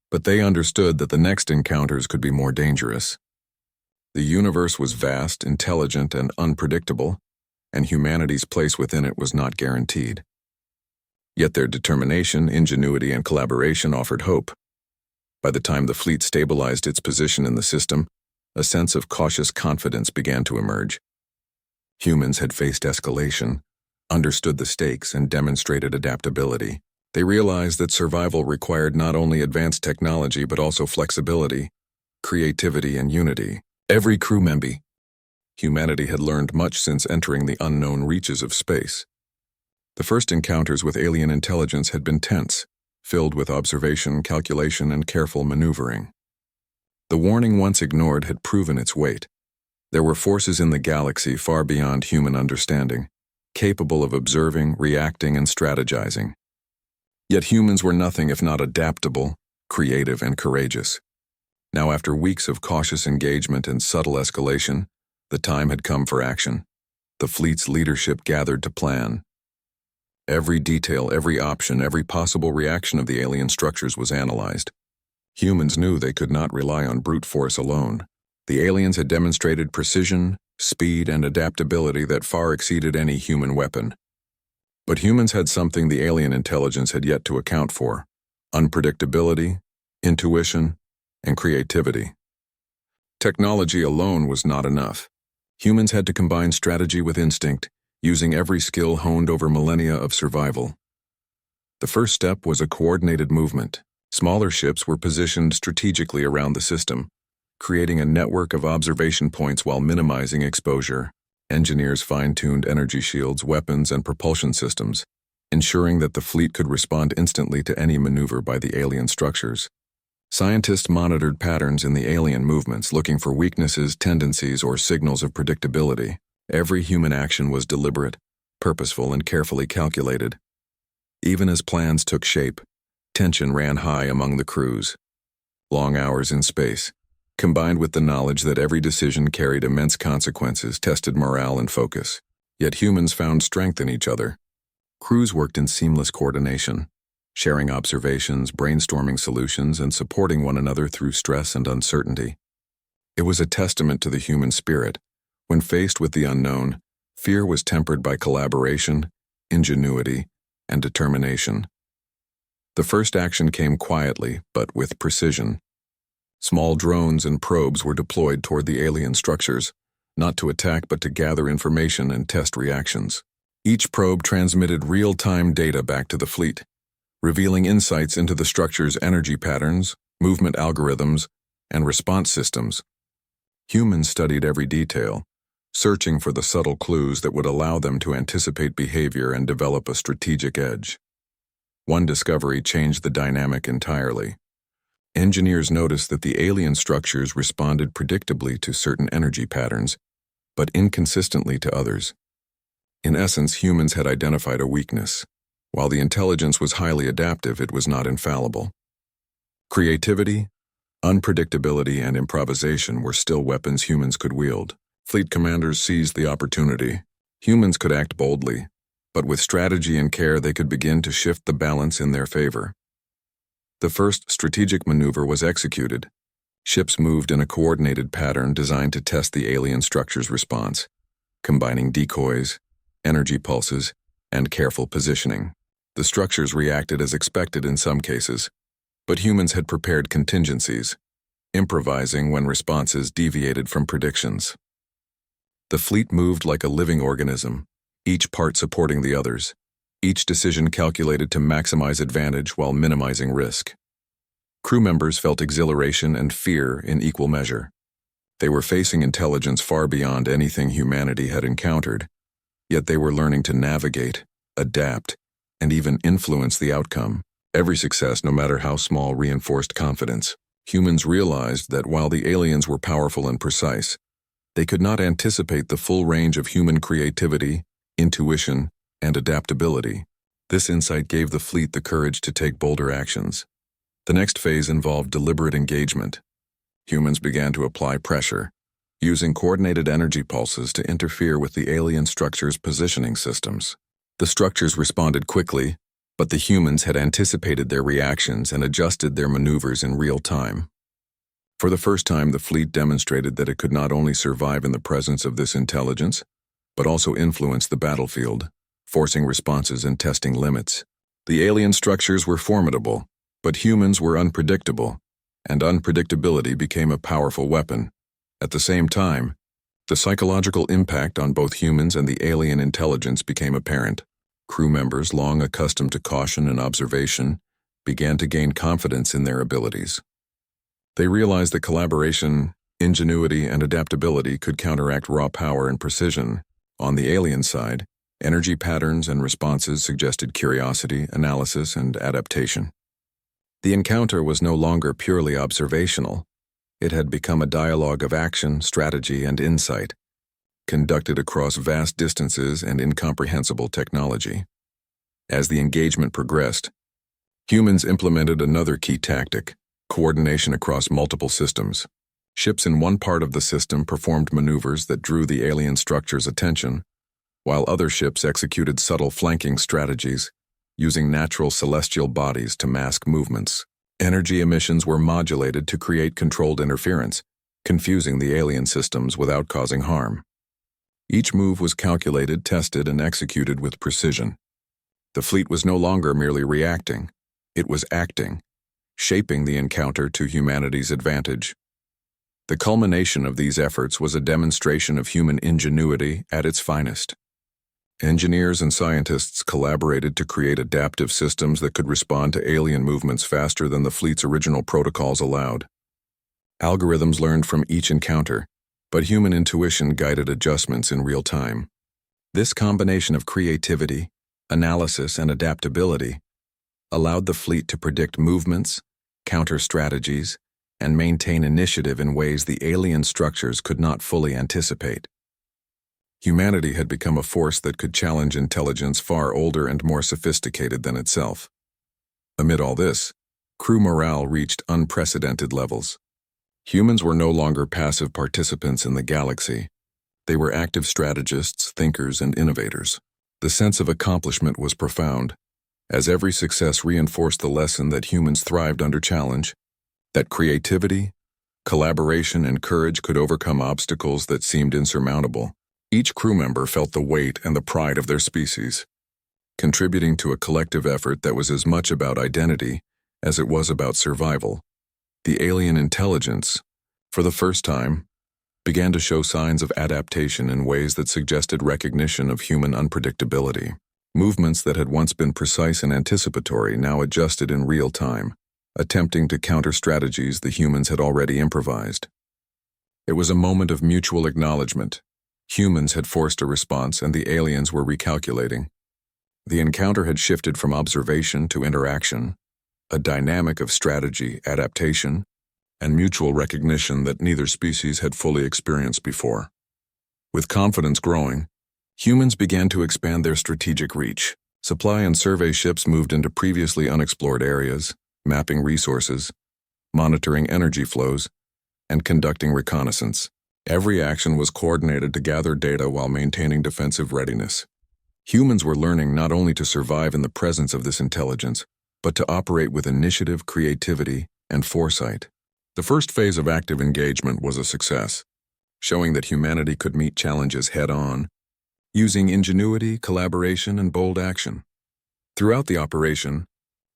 but they understood that the next encounters could be more dangerous. The universe was vast, intelligent, and unpredictable, and humanity's place within it was not guaranteed. Yet their determination, ingenuity, and collaboration offered hope. By the time the fleet stabilized its position in the system, a sense of cautious confidence began to emerge. Humans had faced escalation, understood the stakes, and demonstrated adaptability. They realized that survival required not only advanced technology but also flexibility, creativity, and unity. Every crew member. Humanity had learned much since entering the unknown reaches of space. The first encounters with alien intelligence had been tense, filled with observation, calculation, and careful maneuvering. The warning once ignored had proven its weight. There were forces in the galaxy far beyond human understanding, capable of observing, reacting, and strategizing. Yet humans were nothing if not adaptable, creative, and courageous. Now, after weeks of cautious engagement and subtle escalation, the time had come for action. The fleet's leadership gathered to plan. Every detail, every option, every possible reaction of the alien structures was analyzed. Humans knew they could not rely on brute force alone. The aliens had demonstrated precision, speed, and adaptability that far exceeded any human weapon. But humans had something the alien intelligence had yet to account for: unpredictability, intuition, and creativity. Technology alone was not enough. Humans had to combine strategy with instinct, using every skill honed over millennia of survival. The first step was a coordinated movement. Smaller ships were positioned strategically around the system, creating a network of observation points while minimizing exposure. Engineers fine-tuned energy shields, weapons, and propulsion systems, ensuring that the fleet could respond instantly to any maneuver by the alien structures. Scientists monitored patterns in the alien movements, looking for weaknesses, tendencies, or signals of predictability. Every human action was deliberate, purposeful, and carefully calculated. Even as plans took shape, tension ran high among the crews. Long hours in space, combined with the knowledge that every decision carried immense consequences, tested morale and focus. Yet humans found strength in each other. Crews worked in seamless coordination, sharing observations, brainstorming solutions, and supporting one another through stress and uncertainty. It was a testament to the human spirit. When faced with the unknown, fear was tempered by collaboration, ingenuity, and determination. The first action came quietly, but with precision. Small drones and probes were deployed toward the alien structures, not to attack but to gather information and test reactions. Each probe transmitted real-time data back to the fleet, revealing insights into the structure's energy patterns, movement algorithms, and response systems. Humans studied every detail, searching for the subtle clues that would allow them to anticipate behavior and develop a strategic edge. One discovery changed the dynamic entirely. Engineers noticed that the alien structures responded predictably to certain energy patterns, but inconsistently to others. In essence, humans had identified a weakness. While the intelligence was highly adaptive, it was not infallible. Creativity, unpredictability, and improvisation were still weapons humans could wield. Fleet commanders seized the opportunity. Humans could act boldly, but with strategy and care they could begin to shift the balance in their favor. The first strategic maneuver was executed. Ships moved in a coordinated pattern designed to test the alien structure's response, combining decoys, energy pulses, and careful positioning. The structures reacted as expected in some cases, but humans had prepared contingencies, improvising when responses deviated from predictions. The fleet moved like a living organism, each part supporting the others, each decision calculated to maximize advantage while minimizing risk. Crew members felt exhilaration and fear in equal measure. They were facing intelligence far beyond anything humanity had encountered, yet they were learning to navigate, adapt, and even influence the outcome. Every success, no matter how small, reinforced confidence. Humans realized that while the aliens were powerful and precise, they could not anticipate the full range of human creativity, intuition, and adaptability. This insight gave the fleet the courage to take bolder actions. The next phase involved deliberate engagement. Humans began to apply pressure, using coordinated energy pulses to interfere with the alien structure's positioning systems. The structures responded quickly, but the humans had anticipated their reactions and adjusted their maneuvers in real time. For the first time, the fleet demonstrated that it could not only survive in the presence of this intelligence, but also influence the battlefield, forcing responses and testing limits. The alien structures were formidable, but humans were unpredictable, and unpredictability became a powerful weapon. At the same time, the psychological impact on both humans and the alien intelligence became apparent. Crew members, long accustomed to caution and observation, began to gain confidence in their abilities. They realized that collaboration, ingenuity, and adaptability could counteract raw power and precision. On the alien side, energy patterns and responses suggested curiosity, analysis, and adaptation. The encounter was no longer purely observational. It had become a dialogue of action, strategy, and insight, conducted across vast distances and incomprehensible technology. As the engagement progressed, humans implemented another key tactic: coordination across multiple systems. Ships in one part of the system performed maneuvers that drew the alien structure's attention, while other ships executed subtle flanking strategies, using natural celestial bodies to mask movements. Energy emissions were modulated to create controlled interference, confusing the alien systems without causing harm. Each move was calculated, tested, and executed with precision. The fleet was no longer merely reacting, it was acting, shaping the encounter to humanity's advantage. The culmination of these efforts was a demonstration of human ingenuity at its finest. Engineers and scientists collaborated to create adaptive systems that could respond to alien movements faster than the fleet's original protocols allowed. Algorithms learned from each encounter, but human intuition guided adjustments in real time. This combination of creativity, analysis, and adaptability allowed the fleet to predict movements, counter strategies, and maintain initiative in ways the alien structures could not fully anticipate. Humanity had become a force that could challenge intelligence far older and more sophisticated than itself. Amid all this, crew morale reached unprecedented levels. Humans were no longer passive participants in the galaxy. They were active strategists, thinkers, and innovators. The sense of accomplishment was profound, as every success reinforced the lesson that humans thrived under challenge, that creativity, collaboration, and courage could overcome obstacles that seemed insurmountable. Each crew member felt the weight and the pride of their species, contributing to a collective effort that was as much about identity as it was about survival. The alien intelligence, for the first time, began to show signs of adaptation in ways that suggested recognition of human unpredictability. Movements that had once been precise and anticipatory now adjusted in real time, attempting to counter strategies the humans had already improvised. It was a moment of mutual acknowledgement. Humans had forced a response and the aliens were recalculating. The encounter had shifted from observation to interaction, a dynamic of strategy, adaptation, and mutual recognition that neither species had fully experienced before. With confidence growing, humans began to expand their strategic reach. Supply and survey ships moved into previously unexplored areas, mapping resources, monitoring energy flows, and conducting reconnaissance. Every action was coordinated to gather data while maintaining defensive readiness. Humans were learning not only to survive in the presence of this intelligence, but to operate with initiative, creativity, and foresight. The first phase of active engagement was a success, showing that humanity could meet challenges head-on, using ingenuity, collaboration, and bold action. Throughout the operation,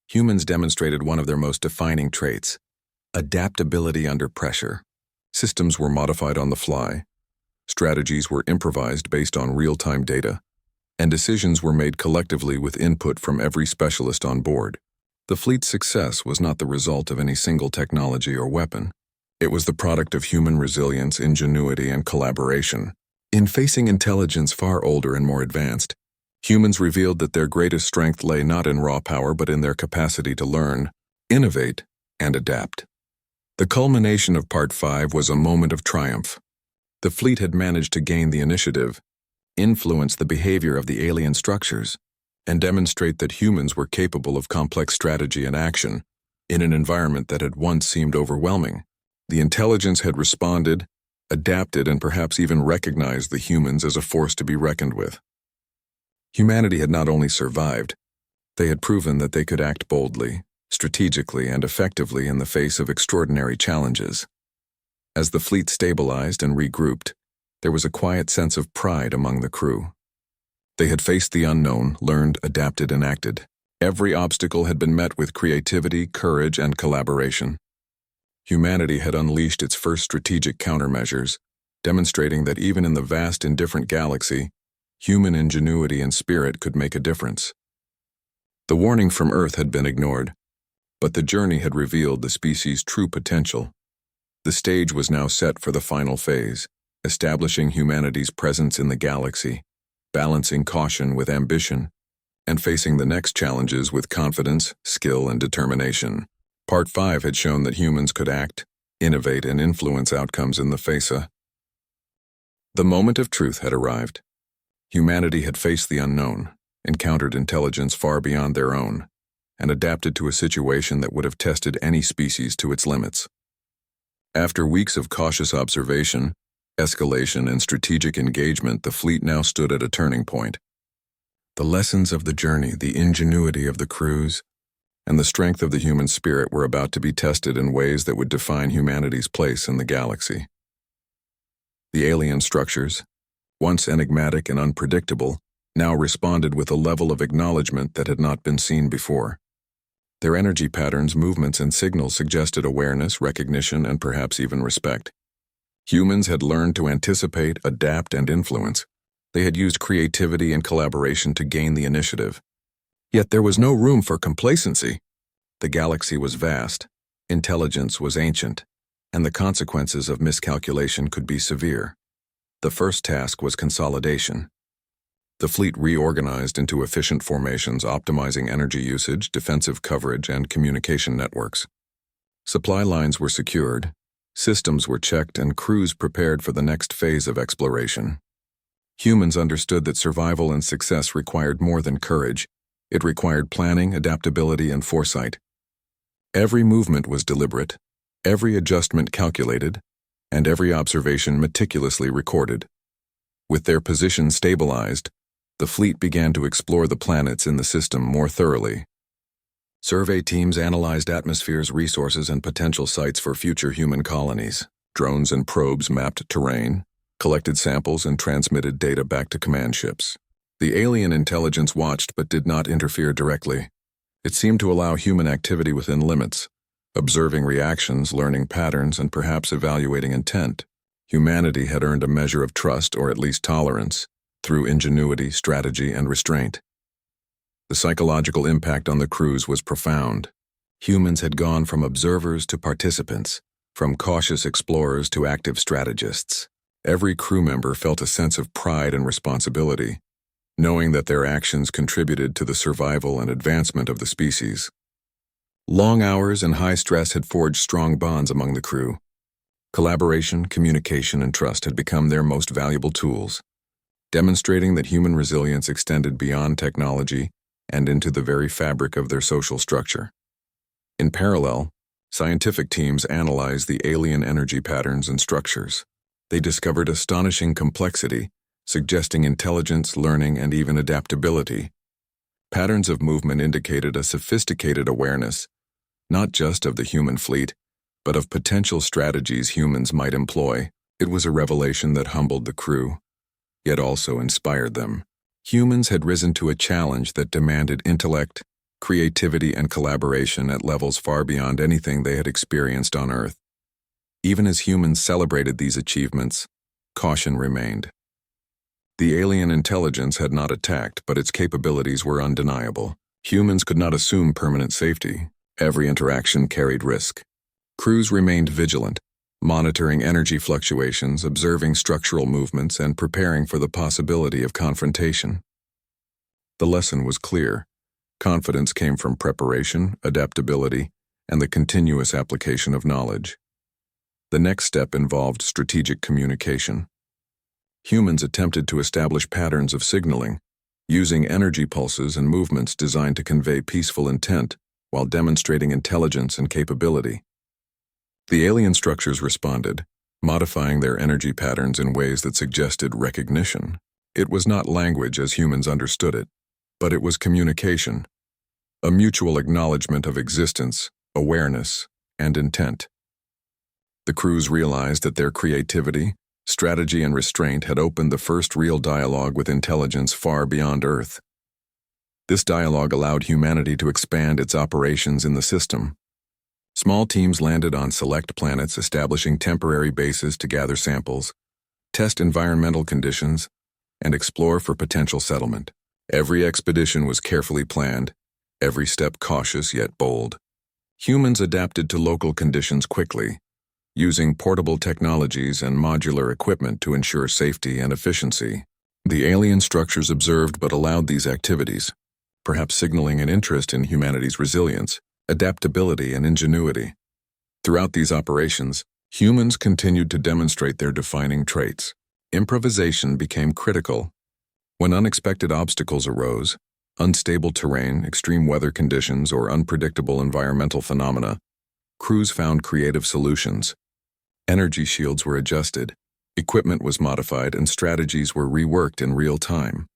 humans demonstrated one of their most defining traits: adaptability under pressure. Systems were modified on the fly, strategies were improvised based on real-time data, and decisions were made collectively with input from every specialist on board. The fleet's success was not the result of any single technology or weapon. It was the product of human resilience, ingenuity, and collaboration. In facing intelligence far older and more advanced, humans revealed that their greatest strength lay not in raw power but in their capacity to learn, innovate, and adapt. The culmination of Part 5 was a moment of triumph. The fleet had managed to gain the initiative, influence the behavior of the alien structures, and demonstrate that humans were capable of complex strategy and action in an environment that had once seemed overwhelming. The intelligence had responded, adapted, and perhaps even recognized the humans as a force to be reckoned with. Humanity had not only survived, they had proven that they could act boldly, strategically, and effectively in the face of extraordinary challenges. As the fleet stabilized and regrouped, there was a quiet sense of pride among the crew. They had faced the unknown, learned, adapted, and acted. Every obstacle had been met with creativity, courage, and collaboration. Humanity had unleashed its first strategic countermeasures, demonstrating that even in the vast, indifferent galaxy, human ingenuity and spirit could make a difference. The warning from Earth had been ignored, but the journey had revealed the species' true potential. The stage was now set for the final phase, establishing humanity's presence in the galaxy, balancing caution with ambition, and facing the next challenges with confidence, skill, and determination. Part 5 had shown that humans could act, innovate, and influence outcomes in the face of. The moment of truth had arrived. Humanity had faced the unknown, encountered intelligence far beyond their own, and adapted to a situation that would have tested any species to its limits. After weeks of cautious observation, escalation, and strategic engagement, the fleet now stood at a turning point. The lessons of the journey, the ingenuity of the crews, and the strength of the human spirit were about to be tested in ways that would define humanity's place in the galaxy. The alien structures, once enigmatic and unpredictable, now responded with a level of acknowledgement that had not been seen before. Their energy patterns, movements, and signals suggested awareness, recognition, and perhaps even respect. Humans had learned to anticipate, adapt, and influence. They had used creativity and collaboration to gain the initiative. Yet there was no room for complacency. The galaxy was vast, intelligence was ancient, and the consequences of miscalculation could be severe. The first task was consolidation. The fleet reorganized into efficient formations, optimizing energy usage, defensive coverage, and communication networks. Supply lines were secured, systems were checked, and crews prepared for the next phase of exploration. Humans understood that survival and success required more than courage. It required planning, adaptability, and foresight. Every movement was deliberate, every adjustment calculated, and every observation meticulously recorded. With their position stabilized, the fleet began to explore the planets in the system more thoroughly. Survey teams analyzed atmospheres, resources, and potential sites for future human colonies. Drones and probes mapped terrain, collected samples, and transmitted data back to command ships. The alien intelligence watched but did not interfere directly. It seemed to allow human activity within limits, observing reactions, learning patterns, and perhaps evaluating intent. Humanity had earned a measure of trust, or at least tolerance, through ingenuity, strategy, and restraint. The psychological impact on the crews was profound. Humans had gone from observers to participants, from cautious explorers to active strategists. Every crew member felt a sense of pride and responsibility, knowing that their actions contributed to the survival and advancement of the species. Long hours and high stress had forged strong bonds among the crew. Collaboration, communication, and trust had become their most valuable tools, demonstrating that human resilience extended beyond technology and into the very fabric of their social structure. In parallel, scientific teams analyzed the alien energy patterns and structures. They discovered astonishing complexity, suggesting intelligence, learning, and even adaptability. Patterns of movement indicated a sophisticated awareness, not just of the human fleet, but of potential strategies humans might employ. It was a revelation that humbled the crew, yet also inspired them. Humans had risen to a challenge that demanded intellect, creativity, and collaboration at levels far beyond anything they had experienced on Earth. Even as humans celebrated these achievements, caution remained. The alien intelligence had not attacked, but its capabilities were undeniable. Humans could not assume permanent safety. Every interaction carried risk. Crews remained vigilant, monitoring energy fluctuations, observing structural movements, and preparing for the possibility of confrontation. The lesson was clear. Confidence came from preparation, adaptability, and the continuous application of knowledge. The next step involved strategic communication. Humans attempted to establish patterns of signaling, using energy pulses and movements designed to convey peaceful intent while demonstrating intelligence and capability. The alien structures responded, modifying their energy patterns in ways that suggested recognition. It was not language as humans understood it, but it was communication, a mutual acknowledgement of existence, awareness, and intent. The crews realized that their creativity, strategy, and restraint had opened the first real dialogue with intelligence far beyond Earth. This dialogue allowed humanity to expand its operations in the system. Small teams landed on select planets, establishing temporary bases to gather samples, test environmental conditions, and explore for potential settlement. Every expedition was carefully planned, every step cautious yet bold. Humans adapted to local conditions quickly, using portable technologies and modular equipment to ensure safety and efficiency. The alien structures observed but allowed these activities, perhaps signaling an interest in humanity's resilience, adaptability, and ingenuity. Throughout these operations, humans continued to demonstrate their defining traits. Improvisation became critical. When unexpected obstacles arose, unstable terrain, extreme weather conditions, or unpredictable environmental phenomena, crews found creative solutions. Energy shields were adjusted, equipment was modified, and strategies were reworked in real time.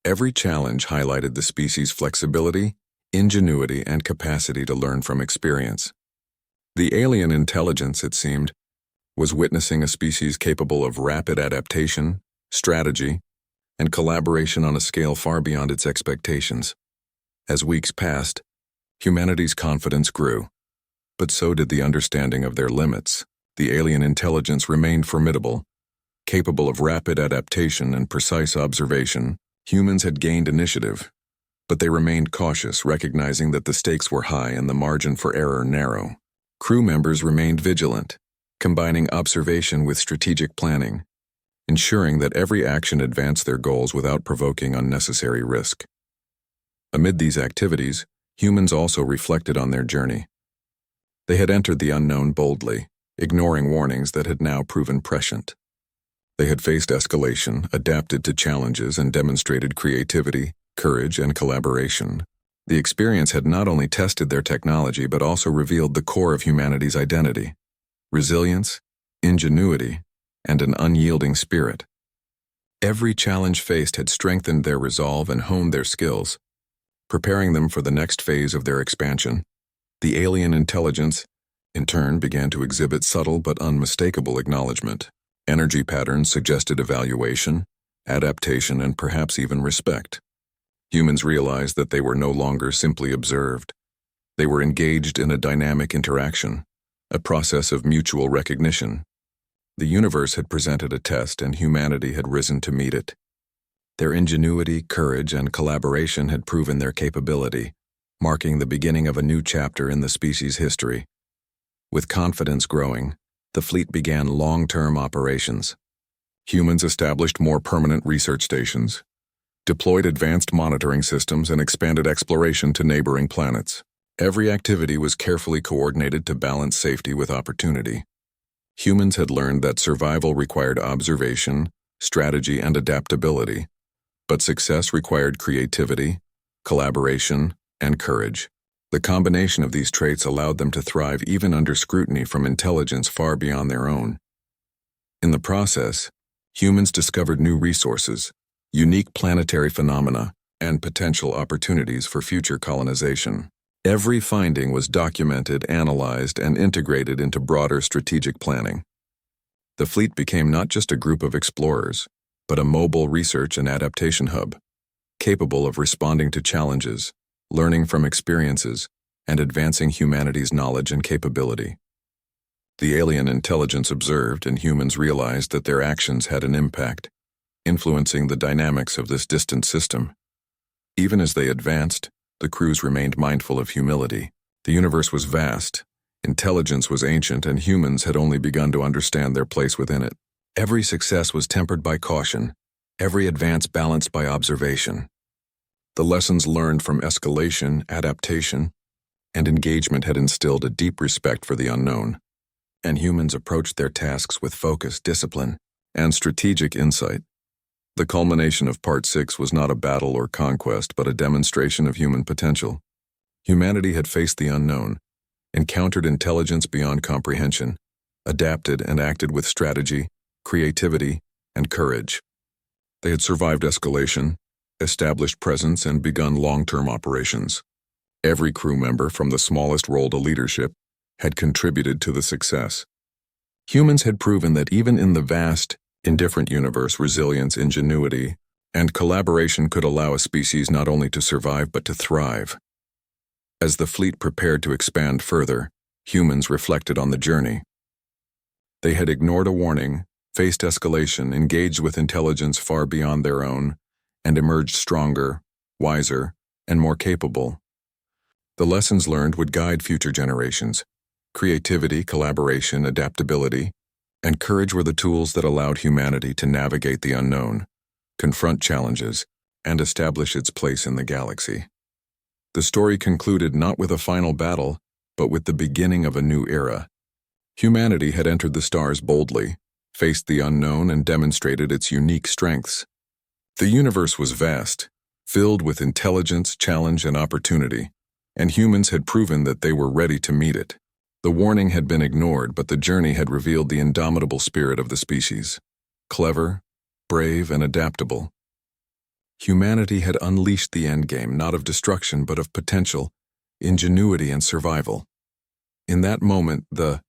Every challenge highlighted the species' flexibility, ingenuity, and capacity to learn from experience. The alien intelligence, it seemed, was witnessing a species capable of rapid adaptation, strategy, and collaboration on a scale far beyond its expectations. As weeks passed, humanity's confidence grew, but so did the understanding of their limits. The alien intelligence remained formidable, capable of rapid adaptation and precise observation. Humans had gained initiative, but they remained cautious, recognizing that the stakes were high and the margin for error narrow. Crew members remained vigilant, combining observation with strategic planning, ensuring that every action advanced their goals without provoking unnecessary risk. Amid these activities, humans also reflected on their journey. They had entered the unknown boldly, ignoring warnings that had now proven prescient. They had faced escalation, adapted to challenges, and demonstrated creativity, courage, and collaboration. The experience had not only tested their technology but also revealed the core of humanity's identity: resilience, ingenuity, and an unyielding spirit. Every challenge faced had strengthened their resolve and honed their skills, preparing them for the next phase of their expansion. The alien intelligence, in turn, began to exhibit subtle but unmistakable acknowledgement. Energy patterns suggested evaluation, adaptation, and perhaps even respect. Humans realized that they were no longer simply observed. They were engaged in a dynamic interaction, a process of mutual recognition. The universe had presented a test, and humanity had risen to meet it. Their ingenuity, courage, and collaboration had proven their capability, marking the beginning of a new chapter in the species' history. With confidence growing, the fleet began long-term operations. Humans established more permanent research stations, deployed advanced monitoring systems, and expanded exploration to neighboring planets. Every activity was carefully coordinated to balance safety with opportunity. Humans had learned that survival required observation, strategy, and adaptability, but success required creativity, collaboration, and courage. The combination of these traits allowed them to thrive even under scrutiny from intelligence far beyond their own. In the process, humans discovered new resources, unique planetary phenomena, and potential opportunities for future colonization. Every finding was documented, analyzed, and integrated into broader strategic planning. The fleet became not just a group of explorers, but a mobile research and adaptation hub, capable of responding to challenges, learning from experiences, and advancing humanity's knowledge and capability. The alien intelligence observed, and humans realized that their actions had an impact, influencing the dynamics of this distant system. Even as they advanced, the crews remained mindful of humility. The universe was vast, intelligence was ancient, and humans had only begun to understand their place within it. Every success was tempered by caution, every advance balanced by observation. The lessons learned from escalation, adaptation, and engagement had instilled a deep respect for the unknown, and humans approached their tasks with focus, discipline, and strategic insight. The culmination of Part 6 was not a battle or conquest, but a demonstration of human potential. Humanity had faced the unknown, encountered intelligence beyond comprehension, adapted and acted with strategy, creativity, and courage. They had survived escalation, established presence, and begun long-term operations. Every crew member, from the smallest role to leadership, had contributed to the success. Humans had proven that even in the vast, indifferent universe, resilience, ingenuity, and collaboration could allow a species not only to survive but to thrive. As the fleet prepared to expand further, humans reflected on the journey. They had ignored a warning, faced escalation, engaged with intelligence far beyond their own, and emerged stronger, wiser, and more capable. The lessons learned would guide future generations. Creativity, collaboration, adaptability, and courage were the tools that allowed humanity to navigate the unknown, confront challenges, and establish its place in the galaxy. The story concluded not with a final battle, but with the beginning of a new era. Humanity had entered the stars boldly, faced the unknown, and demonstrated its unique strengths. The universe was vast, filled with intelligence, challenge, and opportunity, and humans had proven that they were ready to meet it. The warning had been ignored, but the journey had revealed the indomitable spirit of the species. Clever, brave, and adaptable. Humanity had unleashed the endgame, not of destruction but of potential, ingenuity, and survival. In that moment, the